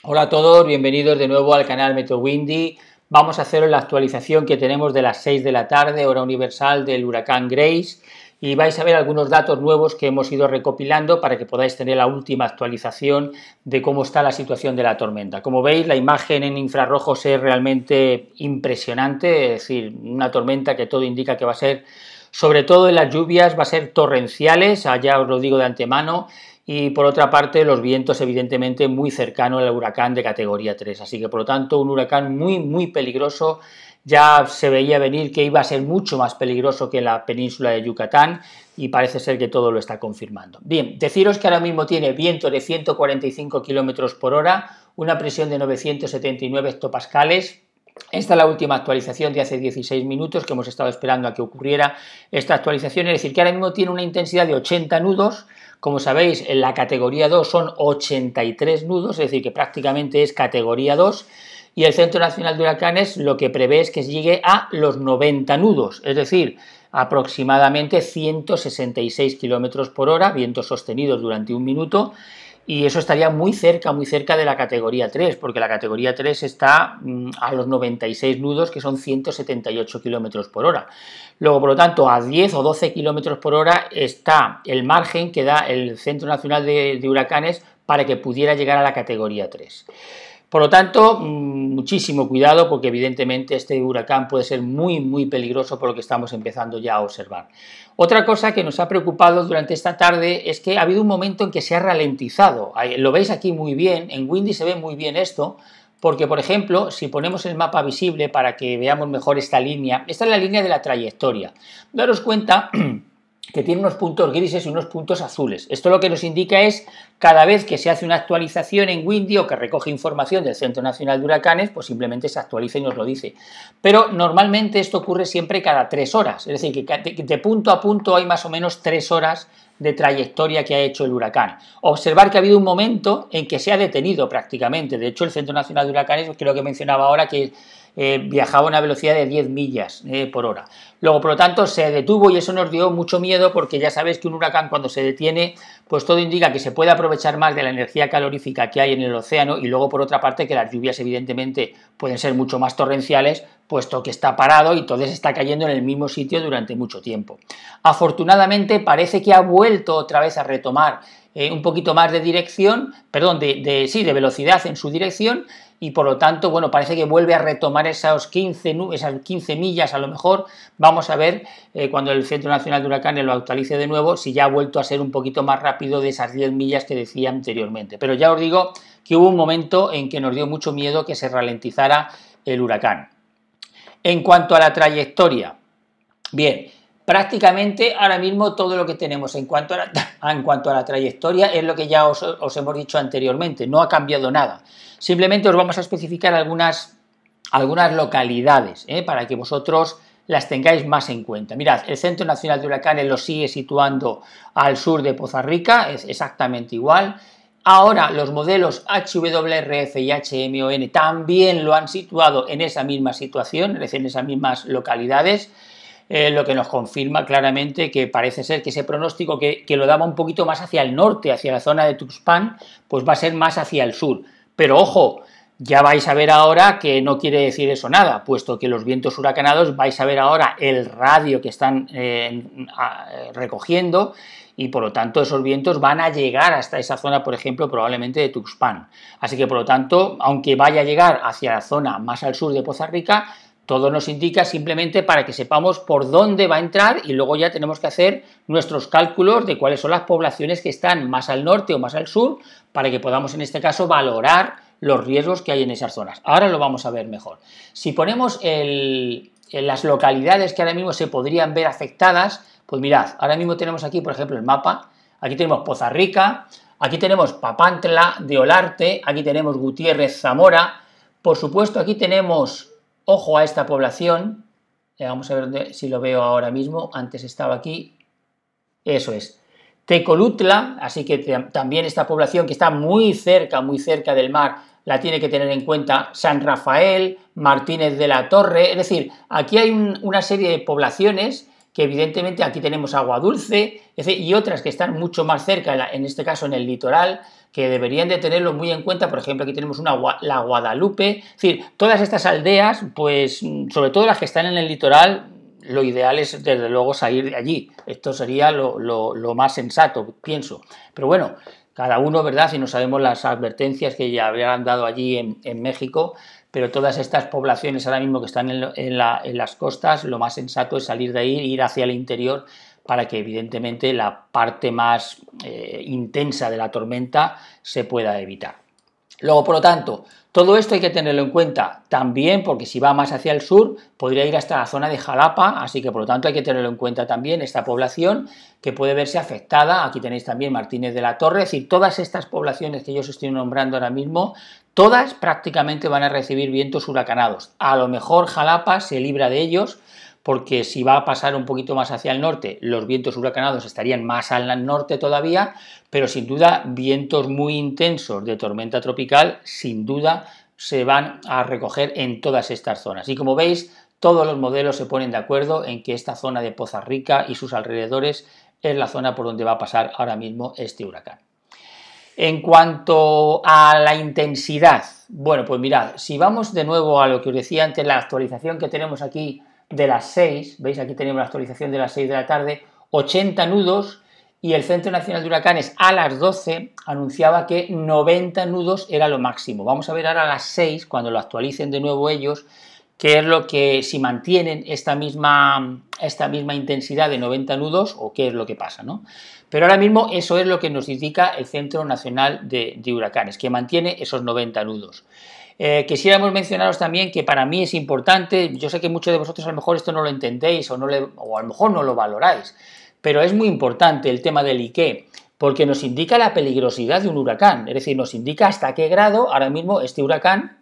Hola a todos, bienvenidos de nuevo al canal Meteo Windy. Vamos a hacer la actualización que tenemos de las 6 de la tarde, hora universal, del huracán Grace, y vais a ver algunos datos nuevos que hemos ido recopilando para que podáis tener la última actualización de cómo está la situación de la tormenta. Como veis, la imagen en infrarrojos es realmente impresionante, es decir, una tormenta que todo indica que va a ser, sobre todo en las lluvias, va a ser torrenciales, ya os lo digo de antemano. Y por otra parte los vientos evidentemente muy cercanos al huracán de categoría 3, así que por lo tanto un huracán muy peligroso. Ya se veía venir que iba a ser mucho más peligroso que la península de Yucatán y parece ser que todo lo está confirmando. Bien, deciros que ahora mismo tiene viento de 145 km por hora, una presión de 979 hectopascales. Esta es la última actualización de hace 16 minutos que hemos estado esperando a que ocurriera esta actualización, es decir, que ahora mismo tiene una intensidad de 80 nudos. Como sabéis, en la categoría 2 son 83 nudos, es decir, que prácticamente es categoría 2, y el Centro Nacional de Huracanes lo que prevé es que llegue a los 90 nudos, es decir, aproximadamente 166 km por hora, vientos sostenidos durante un minuto, y eso estaría muy cerca de la categoría 3, porque la categoría 3 está a los 96 nudos, que son 178 km por hora. Luego, por lo tanto, a 10 o 12 km por hora está el margen que da el Centro Nacional de Huracanes para que pudiera llegar a la categoría 3. Por lo tanto, muchísimo cuidado, porque evidentemente este huracán puede ser muy peligroso, por lo que estamos empezando ya a observar. Otra cosa que nos ha preocupado durante esta tarde es que ha habido un momento en que se ha ralentizado. Lo veis aquí muy bien, en Windy se ve muy bien esto, porque, por ejemplo, si ponemos el mapa visible para que veamos mejor esta línea, esta es la línea de la trayectoria. Daros cuenta que tiene unos puntos grises y unos puntos azules. Esto lo que nos indica es cada vez que se hace una actualización en Windy o que recoge información del Centro Nacional de Huracanes, pues simplemente se actualiza y nos lo dice. Pero normalmente esto ocurre siempre cada 3 horas, es decir, que de punto a punto hay más o menos 3 horas de trayectoria que ha hecho el huracán. Observar que ha habido un momento en que se ha detenido prácticamente. De hecho, el Centro Nacional de Huracanes, creo que mencionaba ahora que viajaba a una velocidad de 10 millas por hora. Luego, por lo tanto, se detuvo y eso nos dio mucho miedo, porque ya sabéis que un huracán cuando se detiene, pues todo indica que se puede aprovechar más de la energía calorífica que hay en el océano, y luego, por otra parte, que las lluvias evidentemente pueden ser mucho más torrenciales, puesto que está parado y todo está cayendo en el mismo sitio durante mucho tiempo. Afortunadamente parece que ha vuelto otra vez a retomar un poquito más de dirección, perdón, de velocidad en su dirección, y por lo tanto, bueno, parece que vuelve a retomar esas 15 millas a lo mejor. Vamos a ver cuando el Centro Nacional de Huracanes lo actualice de nuevo, si ya ha vuelto a ser un poquito más rápido de esas 10 millas que decía anteriormente. Pero ya os digo que hubo un momento en que nos dio mucho miedo que se ralentizara el huracán. En cuanto a la trayectoria, bien, prácticamente ahora mismo todo lo que tenemos en cuanto a la trayectoria es lo que ya os hemos dicho anteriormente, no ha cambiado nada. Simplemente os vamos a especificar algunas localidades para que vosotros las tengáis más en cuenta. Mirad, el Centro Nacional de Huracanes lo sigue situando al sur de Poza Rica, es exactamente igual. Ahora los modelos HWRF y HMON también lo han situado en esa misma situación, es decir, en esas mismas localidades, lo que nos confirma claramente que parece ser que ese pronóstico que lo daba un poquito más hacia el norte, hacia la zona de Tuxpan, pues va a ser más hacia el sur. Pero ojo, ya vais a ver ahora que no quiere decir eso nada, puesto que los vientos huracanados vais a ver ahora el radio que están recogiendo, y por lo tanto esos vientos van a llegar hasta esa zona, por ejemplo, probablemente de Tuxpan. Así que por lo tanto, aunque vaya a llegar hacia la zona más al sur de Poza Rica, todo nos indica simplemente para que sepamos por dónde va a entrar, y luego ya tenemos que hacer nuestros cálculos de cuáles son las poblaciones que están más al norte o más al sur, para que podamos en este caso valorar los riesgos que hay en esas zonas. Ahora lo vamos a ver mejor. Si ponemos las localidades que ahora mismo se podrían ver afectadas, pues mirad, ahora mismo tenemos aquí, por ejemplo, el mapa. Aquí tenemos Poza Rica, aquí tenemos Papantla de Olarte, aquí tenemos Gutiérrez, Zamora. Por supuesto, aquí tenemos, ojo a esta población, vamos a ver si lo veo ahora mismo, antes estaba aquí, eso es, Tecolutla, así que también esta población que está muy cerca del mar, la tiene que tener en cuenta. San Rafael, Martínez de la Torre, es decir, aquí hay una serie de poblaciones que evidentemente aquí tenemos agua dulce, y otras que están mucho más cerca, en este caso en el litoral, que deberían de tenerlo muy en cuenta. Por ejemplo, aquí tenemos la Guadalupe, es decir, todas estas aldeas, pues sobre todo las que están en el litoral, lo ideal es desde luego salir de allí. Esto sería lo más sensato, pienso. Pero bueno, cada uno, ¿verdad? Si no sabemos las advertencias que ya habrían dado allí en México, pero todas estas poblaciones ahora mismo que están en las costas, lo más sensato es salir de ahí e ir hacia el interior para que evidentemente la parte más intensa de la tormenta se pueda evitar. Luego, por lo tanto, todo esto hay que tenerlo en cuenta también, porque si va más hacia el sur podría ir hasta la zona de Jalapa, así que por lo tanto hay que tenerlo en cuenta también esta población que puede verse afectada. Aquí tenéis también Martínez de la Torre, es decir, todas estas poblaciones que yo os estoy nombrando ahora mismo, todas prácticamente van a recibir vientos huracanados. A lo mejor Jalapa se libra de ellos, porque si va a pasar un poquito más hacia el norte, los vientos huracanados estarían más al norte todavía, pero sin duda vientos muy intensos de tormenta tropical, sin duda se van a recoger en todas estas zonas. Y como veis, todos los modelos se ponen de acuerdo en que esta zona de Poza Rica y sus alrededores es la zona por donde va a pasar ahora mismo este huracán. En cuanto a la intensidad, bueno, pues mirad, si vamos de nuevo a lo que os decía antes, la actualización que tenemos aquí de las 6, veis aquí tenemos la actualización de las 6 de la tarde, 80 nudos, y el Centro Nacional de Huracanes a las 12 anunciaba que 90 nudos era lo máximo. Vamos a ver ahora a las 6, cuando lo actualicen de nuevo ellos, qué es lo que, si mantienen esta misma intensidad de 90 nudos o qué es lo que pasa, ¿no? Pero ahora mismo eso es lo que nos indica el Centro Nacional de Huracanes, que mantiene esos 90 nudos. Quisiéramos mencionaros también que para mí es importante, yo sé que muchos de vosotros a lo mejor esto no lo entendéis o a lo mejor no lo valoráis, pero es muy importante el tema del IKE, porque nos indica la peligrosidad de un huracán, es decir, nos indica hasta qué grado ahora mismo este huracán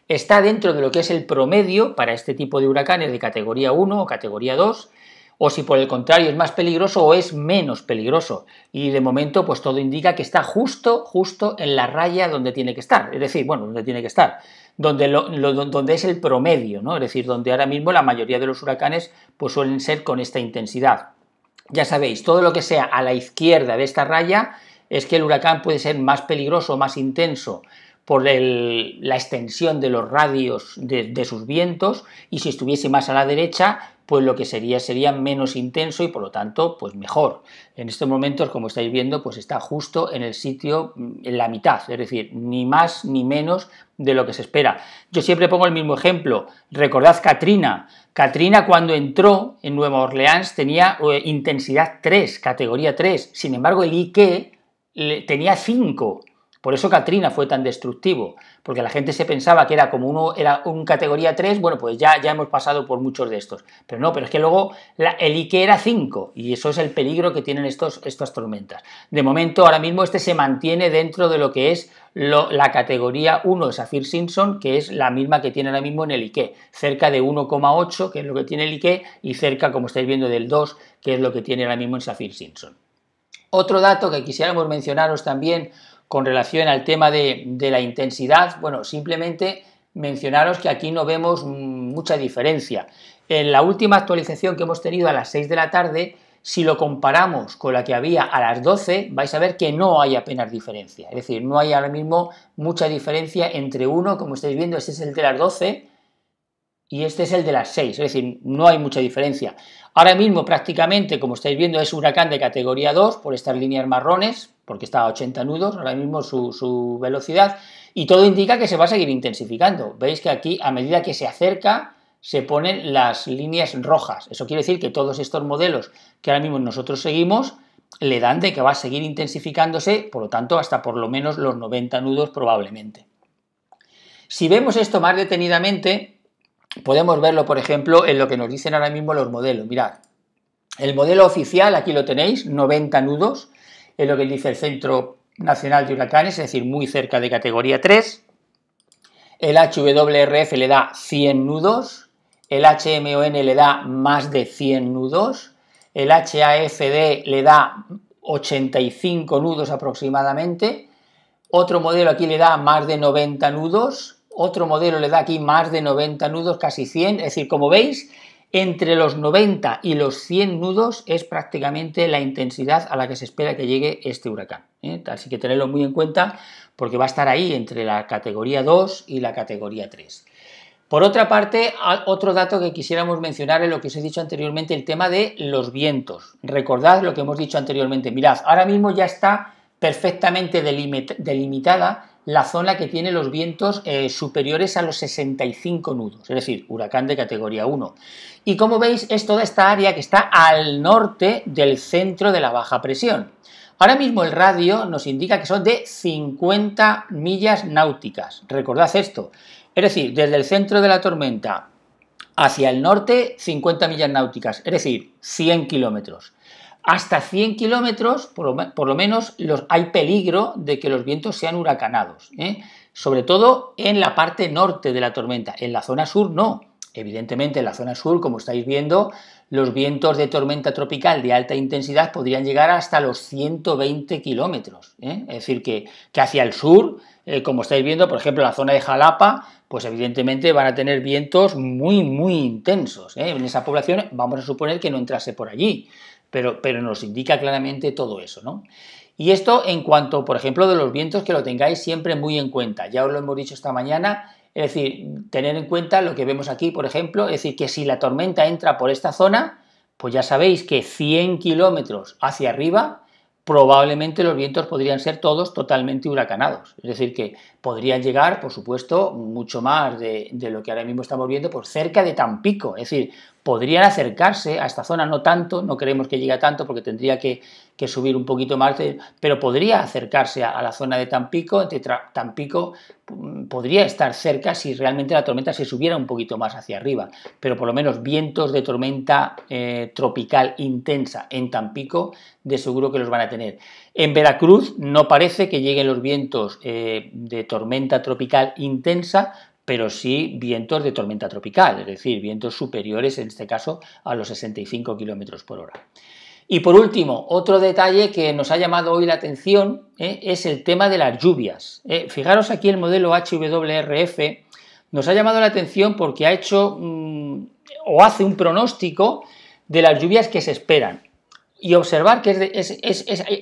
está dentro de lo que es el promedio para este tipo de huracanes de categoría 1 o categoría 2, o si por el contrario es más peligroso o es menos peligroso. Y de momento pues todo indica que está justo en la raya donde tiene que estar, es decir, bueno, donde tiene que estar, donde es el promedio, ¿no? Es decir, donde ahora mismo la mayoría de los huracanes pues suelen ser con esta intensidad. Ya sabéis, todo lo que sea a la izquierda de esta raya es que el huracán puede ser más peligroso, más intenso, por la extensión de los radios de sus vientos, y si estuviese más a la derecha, pues lo que sería menos intenso y por lo tanto pues mejor. En estos momentos, como estáis viendo, pues está justo en el sitio, en la mitad, es decir, ni más ni menos de lo que se espera. Yo siempre pongo el mismo ejemplo, recordad Katrina. Katrina cuando entró en Nueva Orleans tenía intensidad 3, categoría 3, sin embargo el IKE tenía 5. Por eso Katrina fue tan destructivo, porque la gente se pensaba que era como era un categoría 3, bueno, pues ya hemos pasado por muchos de estos. Pero no, pero es que luego el IKE era 5, y eso es el peligro que tienen estas tormentas. De momento, ahora mismo este se mantiene dentro de lo que es la categoría 1 de Saffir-Simpson, que es la misma que tiene ahora mismo en el IKE, cerca de 1,8, que es lo que tiene el IKE, y cerca, como estáis viendo, del 2, que es lo que tiene ahora mismo en Saffir-Simpson. Otro dato que quisiéramos mencionaros también con relación al tema de la intensidad, bueno, simplemente mencionaros que aquí no vemos mucha diferencia. En la última actualización que hemos tenido a las 6 de la tarde, si lo comparamos con la que había a las 12, vais a ver que no hay apenas diferencia. Es decir, no hay ahora mismo mucha diferencia entre uno, como estáis viendo, este es el de las 12 y este es el de las 6, es decir, no hay mucha diferencia. Ahora mismo prácticamente, como estáis viendo, es huracán de categoría 2 por estas líneas marrones, porque está a 80 nudos, ahora mismo su velocidad, y todo indica que se va a seguir intensificando. Veis que aquí, a medida que se acerca, se ponen las líneas rojas. Eso quiere decir que todos estos modelos que ahora mismo nosotros seguimos le dan de que va a seguir intensificándose, por lo tanto, hasta por lo menos los 90 nudos probablemente. Si vemos esto más detenidamente, podemos verlo, por ejemplo, en lo que nos dicen ahora mismo los modelos. Mirad, el modelo oficial, aquí lo tenéis, 90 nudos, es lo que dice el Centro Nacional de Huracanes, es decir, muy cerca de categoría 3. El HWRF le da 100 nudos, el HMON le da más de 100 nudos, el HAFD le da 85 nudos aproximadamente, otro modelo aquí le da más de 90 nudos, otro modelo le da aquí más de 90 nudos, casi 100, es decir, como veis, entre los 90 y los 100 nudos es prácticamente la intensidad a la que se espera que llegue este huracán, ¿eh? Así que tenerlo muy en cuenta porque va a estar ahí entre la categoría 2 y la categoría 3. Por otra parte, otro dato que quisiéramos mencionar es lo que os he dicho anteriormente, el tema de los vientos. Recordad lo que hemos dicho anteriormente. Mirad, ahora mismo ya está perfectamente delimitada la zona que tiene los vientos superiores a los 65 nudos, es decir, huracán de categoría 1. Y como veis, es toda esta área que está al norte del centro de la baja presión. Ahora mismo el radio nos indica que son de 50 millas náuticas. Recordad esto. Es decir, desde el centro de la tormenta hacia el norte, 50 millas náuticas, es decir, 100 kilómetros. Hasta 100 kilómetros, por lo menos, hay peligro de que los vientos sean huracanados, ¿eh? Sobre todo en la parte norte de la tormenta. En la zona sur no. Evidentemente, en la zona sur, como estáis viendo, los vientos de tormenta tropical de alta intensidad podrían llegar hasta los 120 kilómetros, ¿eh? Es decir, que hacia el sur, como estáis viendo, por ejemplo, en la zona de Jalapa, pues evidentemente van a tener vientos muy, muy intensos, ¿eh? En esa población vamos a suponer que no entrase por allí, pero nos indica claramente todo eso, ¿no? Y esto en cuanto, por ejemplo, de los vientos, que lo tengáis siempre muy en cuenta. Ya os lo hemos dicho esta mañana. Es decir, tener en cuenta lo que vemos aquí, por ejemplo, es decir, que si la tormenta entra por esta zona, pues ya sabéis que 100 kilómetros hacia arriba, probablemente los vientos podrían ser todos totalmente huracanados. Es decir, que podrían llegar, por supuesto, mucho más de lo que ahora mismo estamos viendo, por cerca de Tampico. Es decir, podrían acercarse a esta zona, no tanto, no queremos que llegue a tanto porque tendría que subir un poquito más, pero podría acercarse a la zona de Tampico. Tampico podría estar cerca si realmente la tormenta se subiera un poquito más hacia arriba, pero por lo menos vientos de tormenta tropical intensa en Tampico de seguro que los van a tener. En Veracruz no parece que lleguen los vientos de tormenta tropical intensa, pero sí vientos de tormenta tropical, es decir, vientos superiores en este caso a los 65 kilómetros por hora. Y por último, otro detalle que nos ha llamado hoy la atención es el tema de las lluvias. Fijaros aquí el modelo HWRF nos ha llamado la atención porque ha hecho o hace un pronóstico de las lluvias que se esperan. Y observar que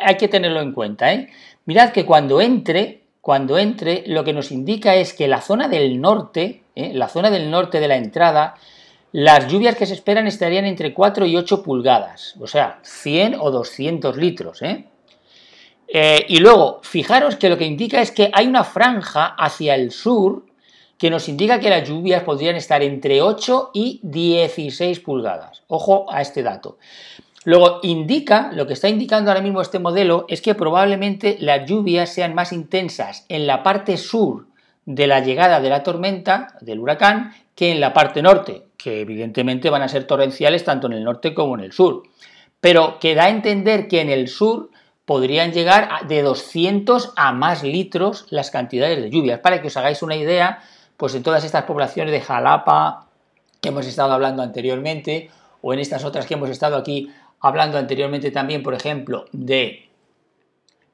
hay que tenerlo en cuenta. Mirad que cuando entre, lo que nos indica es que la zona del norte de la entrada, las lluvias que se esperan estarían entre 4 y 8 pulgadas, o sea, 100 o 200 litros. Y luego, fijaros que lo que indica es que hay una franja hacia el sur que nos indica que las lluvias podrían estar entre 8 y 16 pulgadas. Ojo a este dato. Luego lo que está indicando ahora mismo este modelo es que probablemente las lluvias sean más intensas en la parte sur de la llegada de la tormenta, del huracán, que en la parte norte, que evidentemente van a ser torrenciales tanto en el norte como en el sur. Pero que da a entender que en el sur podrían llegar de 200 a más litros las cantidades de lluvias. Para que os hagáis una idea, pues en todas estas poblaciones de Jalapa, que hemos estado hablando anteriormente, o en estas otras que hemos estado aquí hablando anteriormente también, por ejemplo, de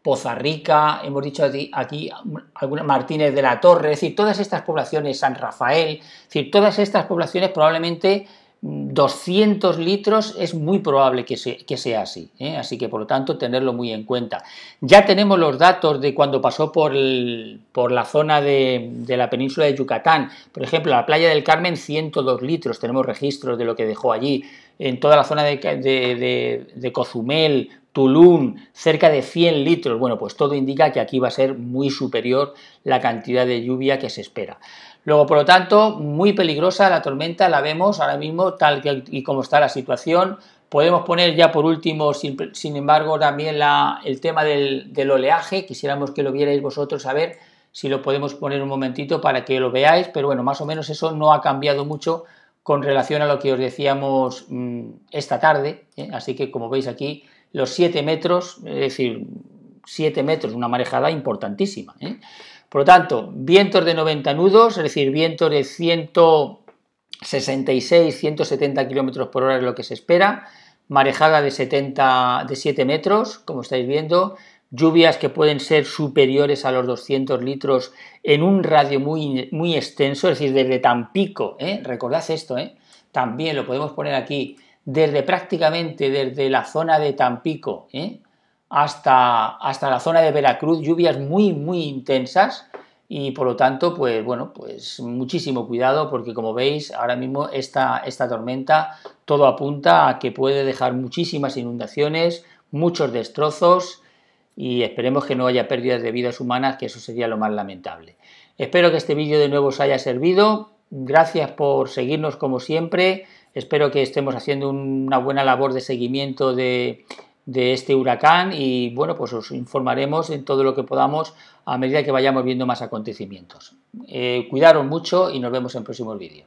Poza Rica, hemos dicho aquí algunas, Martínez de la Torre, es decir, todas estas poblaciones, San Rafael, es decir, todas estas poblaciones probablemente 200 litros es muy probable que sea así, así que por lo tanto tenerlo muy en cuenta. Ya tenemos los datos de cuando pasó por la zona de la península de Yucatán, por ejemplo, la playa del Carmen 102 litros, tenemos registros de lo que dejó allí, en toda la zona de Cozumel, Tulum, cerca de 100 litros, bueno, pues todo indica que aquí va a ser muy superior la cantidad de lluvia que se espera. Luego, por lo tanto, muy peligrosa la tormenta, la vemos ahora mismo tal y como está la situación. Podemos poner ya por último, sin embargo, también el tema del oleaje. Quisiéramos que lo vierais vosotros, a ver si lo podemos poner un momentito para que lo veáis, pero bueno, más o menos eso no ha cambiado mucho con relación a lo que os decíamos esta tarde, así que como veis aquí, los 7 metros, es decir, 7 metros, una marejada importantísima. Por lo tanto, vientos de 90 nudos, es decir, vientos de 166, 170 km por hora es lo que se espera, marejada de 7 metros, como estáis viendo, lluvias que pueden ser superiores a los 200 litros en un radio muy, muy extenso, es decir, desde Tampico, recordad esto, también lo podemos poner aquí, prácticamente desde la zona de Tampico hasta la zona de Veracruz, lluvias muy, muy intensas y por lo tanto, pues bueno, pues muchísimo cuidado porque como veis, ahora mismo esta tormenta todo apunta a que puede dejar muchísimas inundaciones, muchos destrozos y esperemos que no haya pérdidas de vidas humanas, que eso sería lo más lamentable. Espero que este vídeo de nuevo os haya servido, gracias por seguirnos como siempre, espero que estemos haciendo una buena labor de seguimiento de este huracán y bueno, pues os informaremos en todo lo que podamos a medida que vayamos viendo más acontecimientos. Cuidaros mucho y nos vemos en próximos vídeos.